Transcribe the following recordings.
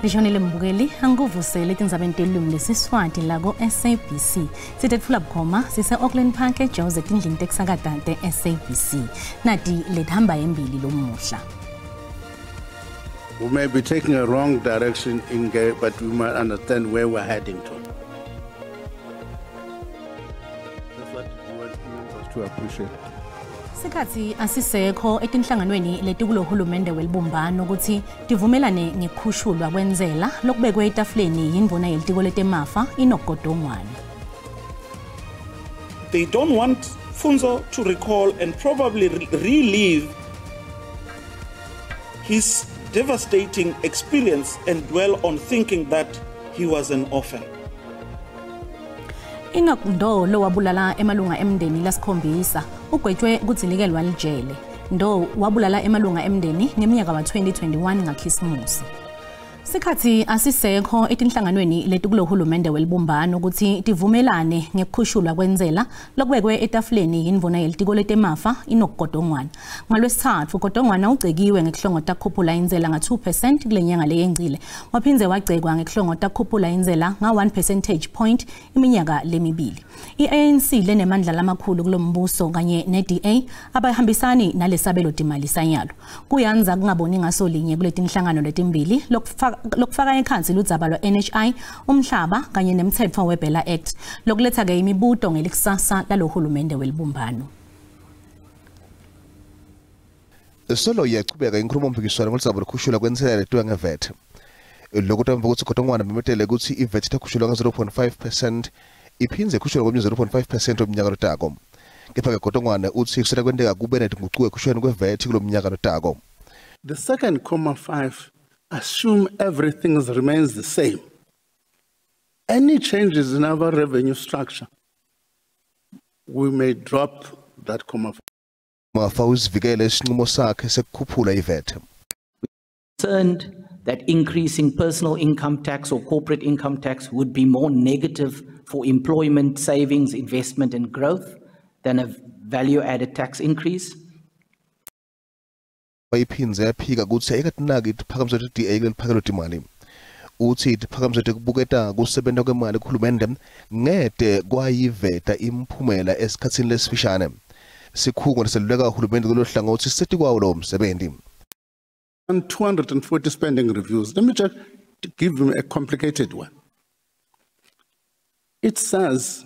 Lishonile mbukeli anguvusele tindzabeni telulwimi lesiswati la ko SABC. Sitetfula bukhoma sise Auckland Park eJozi etindlini tekusakata te-SABC. Nati lethamba embili lomuhla. We may be taking a wrong direction in Gay, but we might understand where we're heading to. That's what we want members to appreciate. Sikhathi asisekho etinhlanganweni letikulohulumende welibumbano ukuthi tivumelane ngekhushulwa kwenzela lokubekwe etafuleni yindvuna yelitiko letemafa inogodongwane. They don't want Funzo to recall and probably relive his devastating experience and dwell on thinking that he was an orphan. Enoch Ndo lo wabulala emalunga emndeni lasikhombisa ugwetshwe kudzilikelwa lijele. Ndo wabulala emalunga emndeni ngeminyaka wa 2021 ngakhisimusi. Sikhathi asisekho etinhlanganweni letikulohulumende welibumbano ukuthi tivumelane ngekhushulwa kwenzela lokubekwe etafuleni yindvuna yelitiko letemafa inogodongwana. Ngalwesithathu ugodongwana ugcekiwe ngekuhlongo takukhuphula inzela nga 2% kule nyanga leyengcile. Waphindze wagcekwa ngekuhlongo takukhuphula inzela nga 1 percentage point iminyaka lemibili. I-ANC lenemandla lamakhulu kulombuso kanye ne-DA abayihambisani nalesabelo timali sanyalo. Kuyanza kungaboni ngaso linye kuletinhlangano letimbili lokufaka ekhansi ludzaba lwa NHI umhlaba kanye nemthetho weBella Act lokuletha ke imibuto ngelikusasa lalohulumende welibumbano. Solo yachubeka inkulumo mpikiswano ngoludzaba lokhushulwa kwenzela letiwa ngeVAT. Lokutamba ukuthi kodongwana bemetele ukuthi iVAT itakhushulwa nga 0.5% iphindze khushulwa ngomnye 0.5% omnyaka lotako. Kepha ke kodongwana uthi kusela kwendeka kube netinguquko ekhushulweni kweVAT kulomnyaka lotako. The second 0.5 assume everything remains the same. Any changes in our revenue structure, we may drop that 0.5. Mafawuz Vigele sinqumo sakhe sekukhuphula iVAT. Concerned that increasing personal income tax or corporate income tax would be more negative for employment, savings, investment and growth than a value-added tax increase. Bayiphinze yaphika ukuthi ayikatinaki iphakamisa DA leliphakelo timali uthi iphakamisa kubuketa kusebenta kwemali kuhulumende ngede kwayiveta imphumela esikhatsini lesifishane sikhungo leseluleka uhulumende kulohlangothi sisethi kwawo lo msebenzi. 240 spending reviews. Let me just give you a complicated one. It says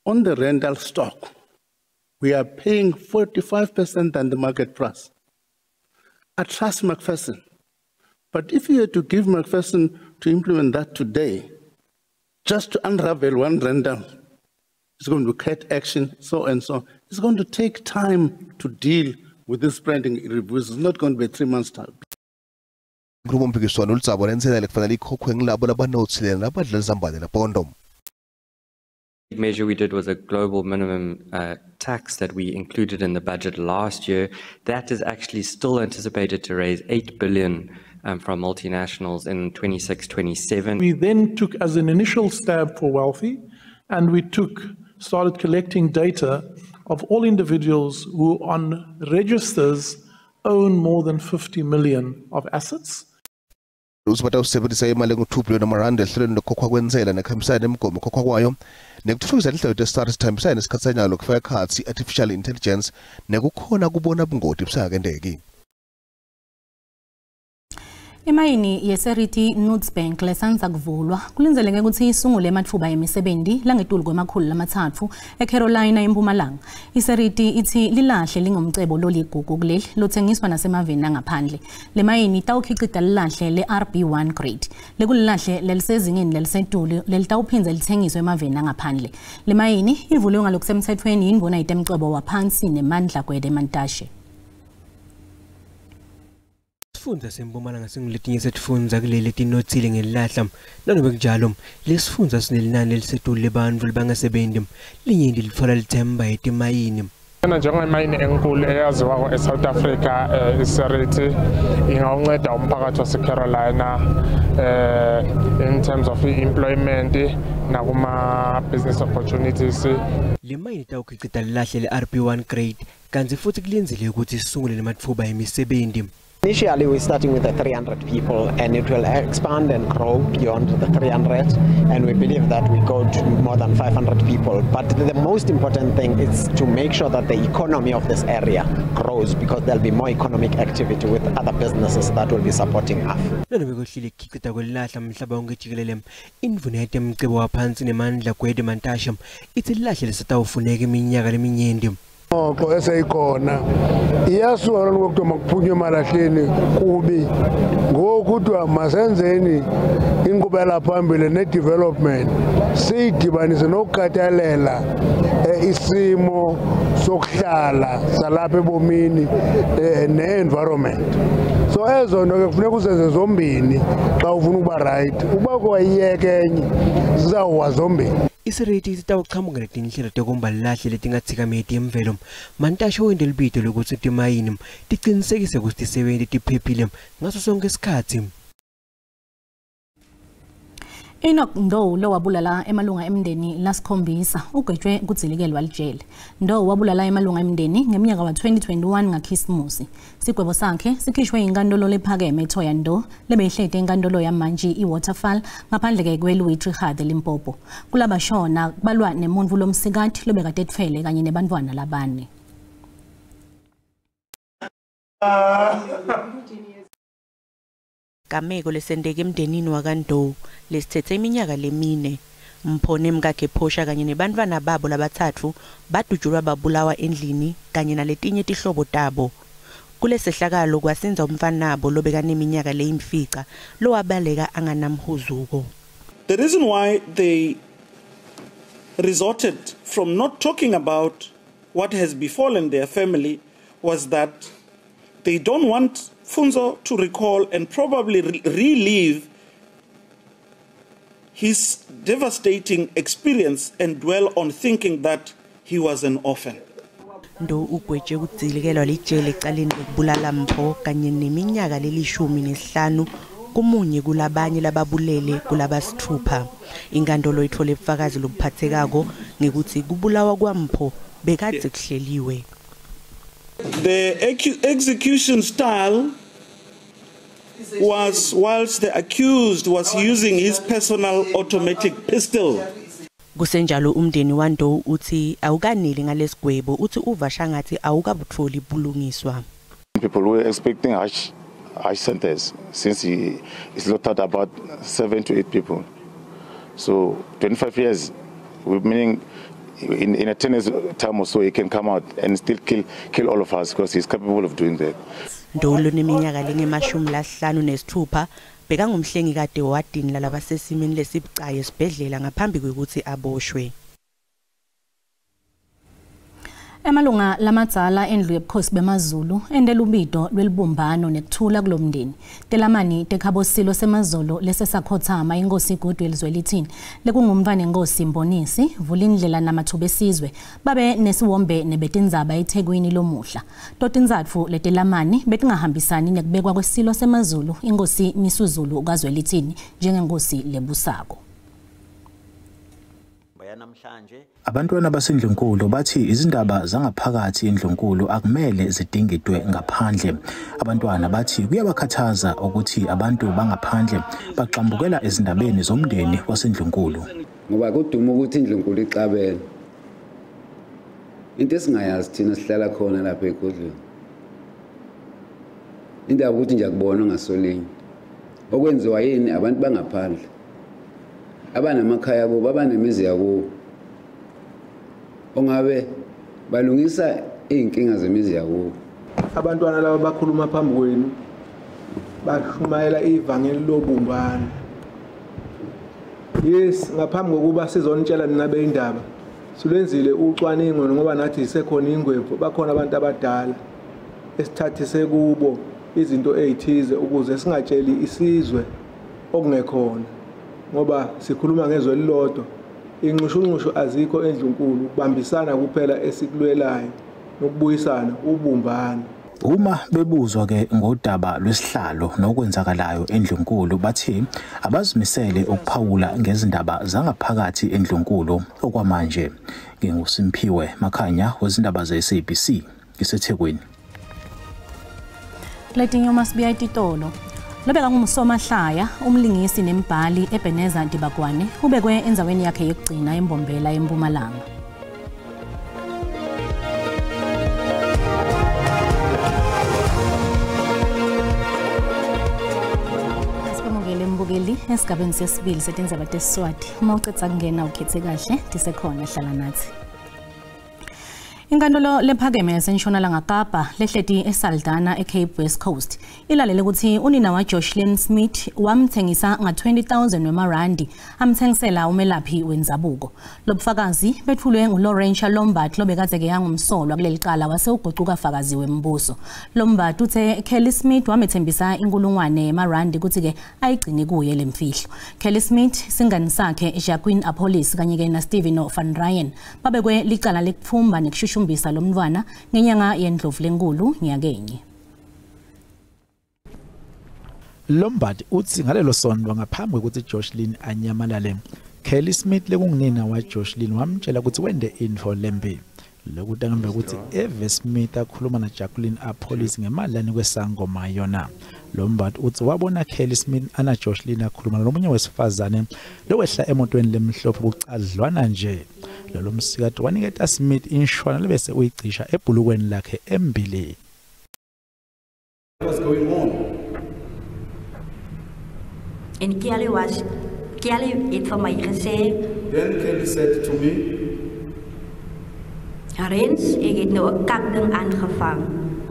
on the rental stock we are paying 45% than the market price. I trust Macpherson, but if you had to give Macpherson to implement that today, just to unravel one rental, it's going to cut action, so and so. It's going to take time to deal with this spending reviews. It's not going to be 3 months' time. The measure we did was a global minimum tax that we included in the budget last year. That is actually still anticipated to raise 8 billion from multinationals in 26-27. We then took as an initial stab for wealthy, and we started collecting data of all individuals who on registers own more than 50 million of assets. Uzibata usebenzisa imali ngo2 billion amarandi ehlelweni lokhokhwa kwenzela nekhamisana nemgomo kokhokhwa kwayo nekuthuthukisa lihlelo lesitart sithambisana nesikhatsanyalo kufaka khatsi artificial intelligence nekukhona kubona ubungoti busakendeki. Emayini yeSeriti Nutsbank lesanza kuvulwa kulinzeleke ukuthi isungule emathuba yemisebenzi langetulu kwemakhulu lamathathu eCarolina eMpumalanga. iSeriti ithi lilahle lingumcebo loligugu kuleli lothengiswa nasemaveni angaphandle. Lemayini tawukhiqida lilahle leRB1 grade. Lekulilahle lelisezingeni lelisetulu lelitawuphinza lithengiswe emaveni angaphandle. Lemayini ivulwe ngalokusemthethweni yindvuna yitemcebo waphansi nemandla kwede Mantashe. Isifundza sempumalanga singuletinye setifundza kuleli tinotsile ngelilahla nanobe kunjalo lesifundza sinelinani elisetulu lebantfu lebangasebenzi linyenti litfola lithemba etimayini. Njengemayini enkulu eyaziwako eSouth Africa iSeriti ingawunceda umphakathi waseCarolina in terms of employment nakuma business opportunities. Le mayini tawukhiqida lilahle leRB1 grade kanti futhi kulenzile ukuthi isungule nematfuba emisebenzi. Initially, we're starting with the 300 people, and it will expand and grow beyond the 300, and we believe that we go to more than 500 people. But the most important thing is to make sure that the economy of this area grows, because there'll be more economic activity with other businesses that will be supporting us. Oko eseyikhona iyasuka lokho makuphunywe emalahleni kubi ngokuthiwa masenzeni inkqubela phambili ne-development siyidibanise nokukhathalela isimo sokuhlala salapha ebomini ne-environment. So ezo nto ke kufuneka usenze zombini xa ufuna ukuba right. Uba kwayiyeke enye zizawuwa zombini. Isireti sitawuqhamuka netindlela tokumba lahle letingathikameti emvelo Mantashe wende libito lokuthi timayini tiqinisekise ukuthi tisebenze tiphephile ngaso sonke isikhathi. Enoch Ndou lo wabulala emalunga emndeni lasikhombisa ugwetshwe kudzilikelwa lijele. Ndou wabulala emalunga emndeni ngeminyaka wa-2021 ngaKhisimusi. Sigwebo sakhe sikhishwe inkantolo lephakeme eThoya Ndou lebeyihlete inkantolo yamanje iWaterfall ngaphandle ke kweLouis Trichardt eLimpopo. Kulabashona kubalwa nemuntu lomsikati lobekade etfele kanye nebantwana labane. Gameko lesendeke emndenini wakaNdou lesithethe iminyaka lemine. Mphone mkakhe Phosha kanye nebantwana babo labathathu badujulwa babulawa endlini kanye naletinye tihlobo tabo. Kulesehlakalo kwasinza umfanabo lobekaneminyaka leyimfica lowabaleka anganamhuzuko. The reason why they resorted from not talking about what has befallen their family was that they don't want Funzo to recall and probably relive his devastating experience and dwell on thinking that he was an orphan. Ndou ugwetshwe kudzilikelwa lijele ecaleni lokubulala Mpho kanye neminyaka leli-15 kumunye kulabanye lababulele kulabasithupha. Inkantolo ithole ubufakazi lobuphathekako ngekuthi kubulawa kwaMpho bekade kuhleliwe. The execution style was whilst the accused was using his personal automatic pistol. Kusenjalo umndeni waNdou uthi awukaneli ngalesigwebo uthi uvasha ngathi awukabutholi bulungiswa. People were expecting harsh sentence since he is looked at about 7 to 8 people. So 25 years, meaning in a 10 years time or so he can come out and still kill all of us because he's capable of doing that. Ndou loneminyaka lenge-56 bekangumhlengi kade wadini lalabasesimeni lesibucayi esibhedlela ngaphambi kwekuthi aboshwe. Emalunga lamadzala endlu yebukhosi bemaZulu endela ubido lwelibumbano nekuthula kulomndeni. Telamani tekhabosilo semazolo lesesakhothama inkosi iGoodwill Zwelithini lekungumvane inkosi Mbonisi Vulindlela namathuba esizwe babe nesiwombe nebetindzaba eThekwini lomuhla. Totinzatfu letelamani betingahambisani nekubekwa kwesilo semazulu inkosi Misuzulu kaZwelithini njengenkosi lebusako. Abantwana basendlunkulu bathi izindaba zangaphakathi endlunkulu akumele zidingidwe ngaphandle. Abantwana bathi kuyabakhathaza ukuthi abantu bangaphandle baxambukela ezindabeni zomndeni wasendlunkulu. Ngoba kuduma ukuthi indlunkulu ixabene. Into esingayazi thina sihlala khona lapha eGoodwill. Indaba ukuthi nje akubona ngasolinye. Okwenziwa yini abantu bangaphandle. Abanamakhaya kubo abanemizi yakubo. Ongabe balungisa inkinga zemizi yakubo. Abantwana laba bakhuluma phambi kwenu bashumayela ivangeli lobumbano. Yes, ngaphambi kokuba sizonitshela nina beindaba silenzile ucwaningo ngoba nathi isekhona ingwepho bakhona abantu abadala esithathise kubo izinto ezithize ukuze singatsheli isizwe okungekhona ngoba sikhuluma ngezwe lilodwa. Inxushunxushu azikho endlunkulu ukubambisana kuphela esikulwelayo nokubuyisana ubumbano. Uma bebuzwa ke ngodaba lwesihlalo nokwenzakalayo endlunkulu bathi abazimisele ukuphawula ngezindaba zangaphakathi endlunkulu okwamanje. NginguSimphiwe Makhanya wezindaba zeSABC iseThekwini. Letinye masibiya ititolo. Lobeka ngumsomahlaya, umlingisi nembhali Ebeneza Dibakwane ubekwe enzaweni yakhe yokugcina eMbombela eMpumalanga. Mbukeli esigabeni sesibili setindzaba tesiswati uma ucetha kungena ukhethe kahle disekhona hlala nathi. Inkantolo lephakeme yaseNtshonalanga Kapa lehleti eSaldanha eCape West Coast ilalele ukuthi unina waJoshlin Smith wamthengisa nga20,000 wemarandi amthengisela umelaphi wenzabuko. Lobufakazi bethulwe nguLaurentia Lombard lobekade ke yangumsolwa kuleli cala wase ugocuka fakazi wembuso. Lombard uthe Kelly Smith wamethembisa inkulungwane yemarandi ukuthi ke ayigcine kuye lemfihlo. Kelly Smith singani sakhe Jacqueline Apollis kanye ke na Stephen van Ryan babekwe licala lekufumba nekushushu umbisa lomntwana ngenyanga yendlovu lenkulu nyakenye. Lombard uthi ngalelo sonto ngaphambi ukuthi Joshlin anyamalale Kelly Smith lekungunina waJoshlin wamtshela ukuthi wende info lembi lokuthi ngembe ukuthi Eve Smith akhuluma na Jacqueline Apollis ngemalani kwesangoma yona. Lombard uthi wabona Kelly Smith ana Joshlin akhuluma nomunye wesifazane lowehla emotweni lemhlophe kucadlwana nje. Lo msikati waniketa Smith inshwana lebese uyicisha ebhulukweni lakhe embili. What's going on? En Kelly het vir my gesê. Then Kelly said to me, Rens, ek het nou 'n kakding aangevang.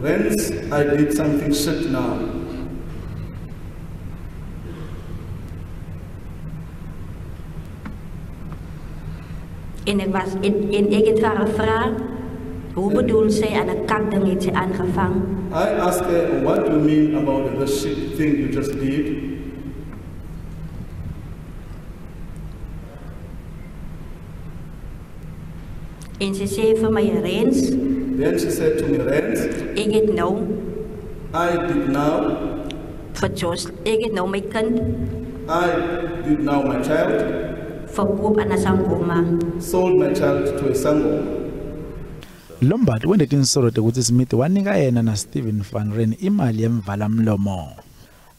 Rens, I did something shit now. En ek het vir haar gevra, hoe bedoel sy aan 'n kakding het sy aangevang? I asked her, what do you mean about the shit thing you just did? En sy sê vir my, Rens. Then she said to me, Rens. Ek het nou. I did now. Ek het nou my kind. I did now my child. Verkoop aan 'n sangoma. Sold my child to a sangoma. Lombard wende tinsolo ukuthi Smith wanika yena na Stephen van Ryan imali yemvala mlomo.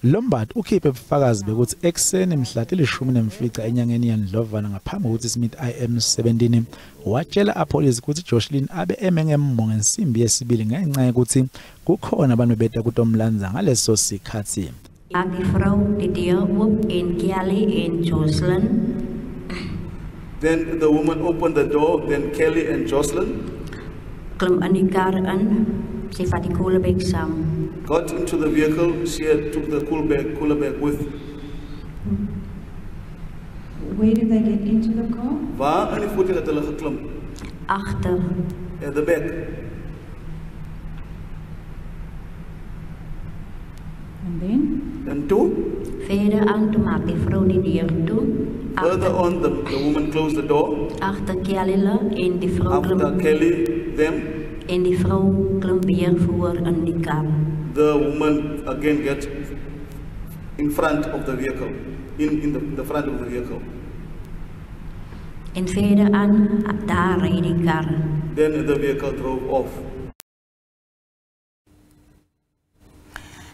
Lombard ukhiphe ubufakazi bekuthi ekseni mhla til-15 enyangeni yaNdlovana ngaphambi kokuthi Smith IM17 watshela apolice ukuthi Joshlin abe eme ngemmo ngensimbi yesibili ngenxa yokuthi kukhona abantu beta kutomlanza ngaleso sikhathi. Die vrou die deur oop en Kelly en Jocelyn. Then the woman opened the door, then Kelly and Jocelyn klim in die kar in, sy vat die koelbek saam. Got into the vehicle, she took the cooler bag with. Where did they get into the car? Waar in die voertuig het hulle geklim? Agter. At the back. And then? And toe? Verder aan toe maak die vrou die deur toe. Further on, the woman closed the door. Agter Kelly en die vrou klim. After Kelly, them. En die vrou klim weer voor in die kar. The woman again gets in front of the vehicle, in the front of the vehicle. En verder aan, daar ry die kar. Then the vehicle drove off.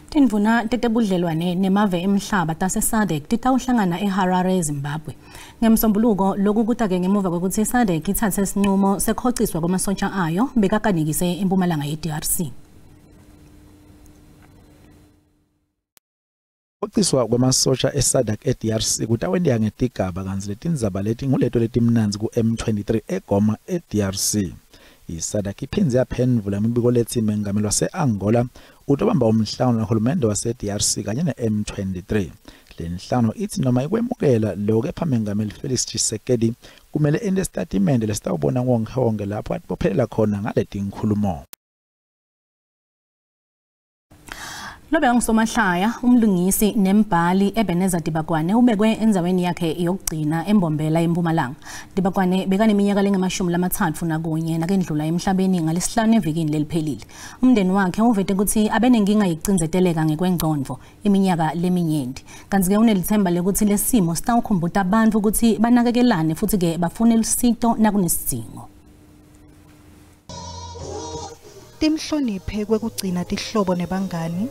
Tindvuna tetebudlelwane nemave emhlaba tase-SADC titawuhlangana eHarare, eZimbabwe. Ngemsombuluko lokhu kutake ngemuva kokuthi i-SADC ithathe isinqumo sekhociswa kwamasosha ayo bekakanikise empumalanga ye-DRC. Ukhociswa kwamasosha eSADC eDRC kutawendeka ngetigaba kanzi letindzaba leti nguleto letimnanzi ku-M23 eGoma eDRC. I-SADC iphindze yaphendvula imibiko lethi mengameli wase-Angola utobamba umhlangano nohulumende wase-DRC kanye ne-M23. Le nhlangano ithi noma ikwemukela lokho kepha mengameli Felix Tshisekedi kumele ende isitatimende lesitawubona wonke lapho atibophelela khona ngaleti nkhulumo. Lobe ngusomahlaya umlungisi nembhali Ebeneza Dibakwane ubekwe enzaweni yakhe yokugcina eMbombela eMpumalanga. Dibakwane bekaneminyaka lengu-31 nakendlula emhlabeni ngalesihlanu evikini leliphelile. Umndeni wakhe uvete ukuthi abenenkinga yokucinzeteleka ngekwengqondo iminyaka leminyenti. Kanti ke unelithemba lokuthi lesimo sitawukhumbuta abantu ukuthi banakekelane futhi ke bafune lusito nakunesidingo. Timhloniphe kwekugcina tihlobo nebangani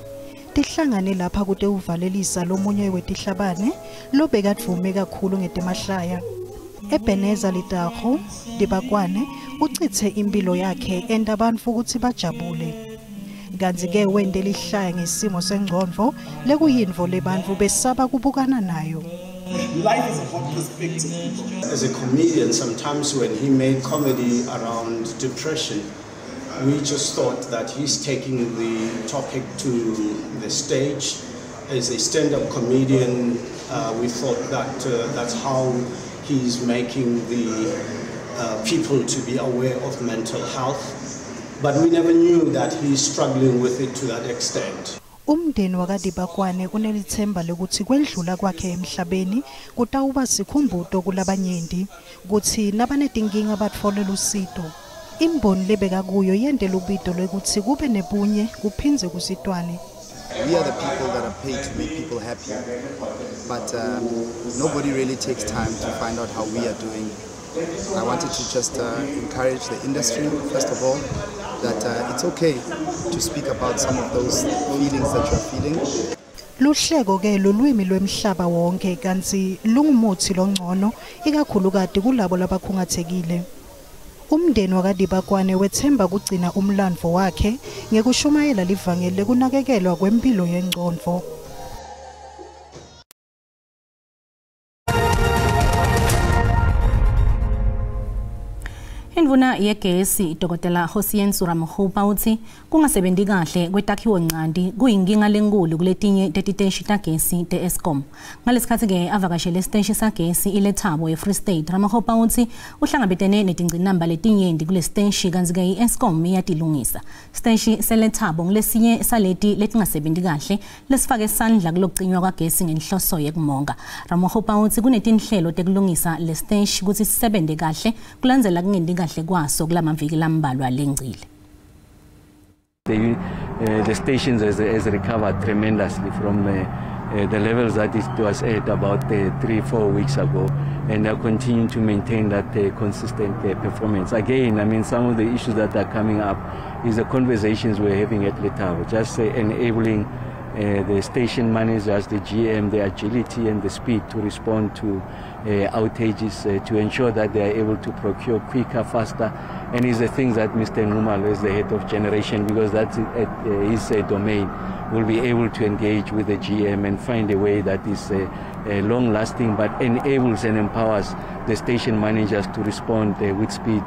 tihlangane lapha kute uvalelisa lomunye wetihlabane lobekadvume kakhulu ngetemahlaya. Ebeneza Litago Dibakwane uchithe impilo yakhe enda bantfu ukuthi bajabule. Kanti ke wende lihlaya ngesimo sengqondo lekuyintfo lebantfu besaba kubukana nayo. Life is a hot perspective. As a comedian, sometimes when he made comedy around depression, we just thought that he's taking the topic to the stage. As a stand-up comedian, we thought that that's how he's making the people to be aware of mental health. But we never knew that he's struggling with it to that extent. Umndeni wakadibakwane unelithemba lokuthi kwendlula kwakhe emhlabeni kutawuba sikhumbuto kulabanyenti kuthi nabanetinkinga batfolela usito. Imboni lebeka kuyo yendela ubito lwekuthi kube nebunye kuphinze kusitwane. We are the people that are paid to make people happy, but nobody really takes time to find out how we are doing. I wanted to just encourage the industry, first of all, that it's okay to speak about some of those feelings that you're feeling. Luhleko ke lolwimi lwemhlaba wonke kanti lungumuthi longcono ikakhulukati kulabo labakhungathekile. Umndeni wakadibakwane wethemba kugcina umlandvo wakhe ngekushumayela livangeli lekunakekelwa kwempilo yengqondo. Indvuna yegesi Dr. Hosien Suramohupa uthi kungasebenzi kahle kwetakhiwo nqandi kuyinkinga lenkulu kuletinye tetiteshi tagesi te-Eskom. Ngalesikhathi ke avakashele isiteshi sagesi iLethabo eFree State, Ramohupa uthi uhlangabetene netingcinamba letinyenti kule siteshi kanti ke i-Eskom iyatilungisa. Siteshi seLethabo nglesinye saleti letingasebenzi kahle lesifake isandla kulogcinywa kwagesi ngenhloso yekumonga. Ramohupa uthi kunetinhlelo tekulungisa le siteshi ukuthi sisebenze kahle kulandzela kungendi kahle kwaso kulamaviki lambalwa lengcile. The stations has recovered tremendously from the levels that it was at about 3-4 weeks ago, and are continuing to maintain that consistent performance. Again, I mean, some of the issues that are coming up is the conversations we're having at Letabo, just enabling the station managers, the GM, the agility and the speed to respond to outages, to ensure that they are able to procure quicker, faster, and is the things that Mr. Ngumal, as the head of generation, because that's his domain, will be able to engage with the GM and find a way that is long-lasting, but enables and empowers the station managers to respond with speed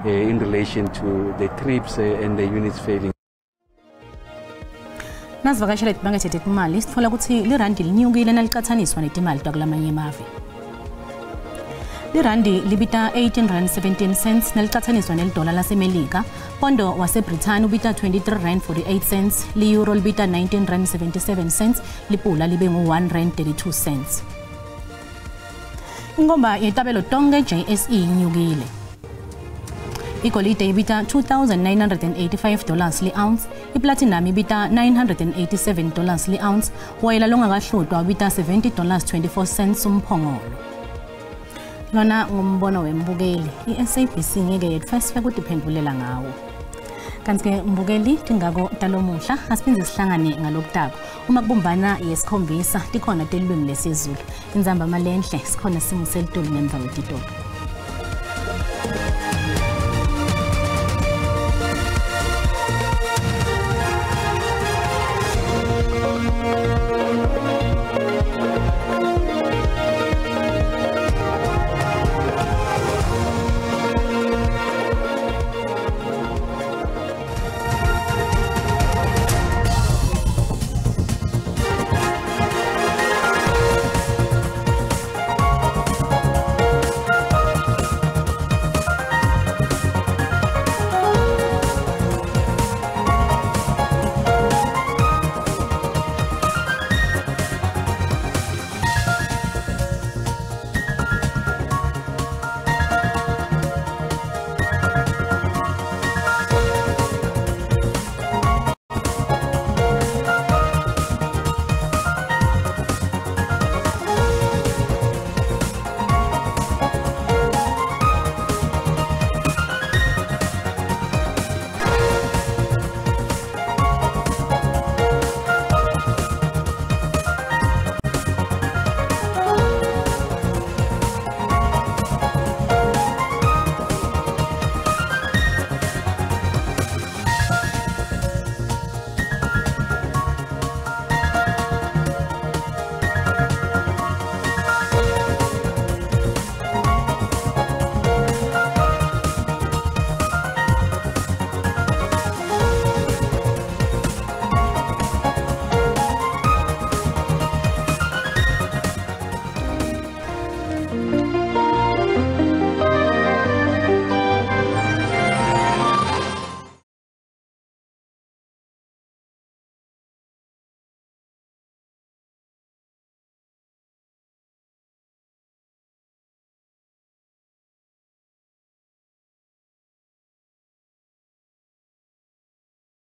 in relation to the trips and the units failing. Nasivakashela ibange imali sitfola ukuthi lirandi linyukile nalicathaniswa netimali takulamanye emave. Lirandi libita 18 rand 17 cents nalicathaniswa nelidola lasemelika. Pondo waseBrithani ubita 23 rand 48 cents, li-euro libita 19 rand 77 cents, lipula libe ngu1 rand 32 cents. Ingomba yetabelo tonke JSE inyukile. Igolide ibita $2,985 li-ounce, iplatinum ibita $987 li-ounce, woyela longakahlutwa ubita $70.24 umphongolo. Lona ngumbono wembukeli, i-SABC ngeke yetfeswe kutiphendulela ngawo. Kanti ke mbukeli tingako talomuhla asiphindze sihlangane ngalokutako. Uma kubumbana yesikhombisa tikhona telulwimi lesizulu. Inzamba malenhle sikhona simo selitulu ngemva kwetitolo.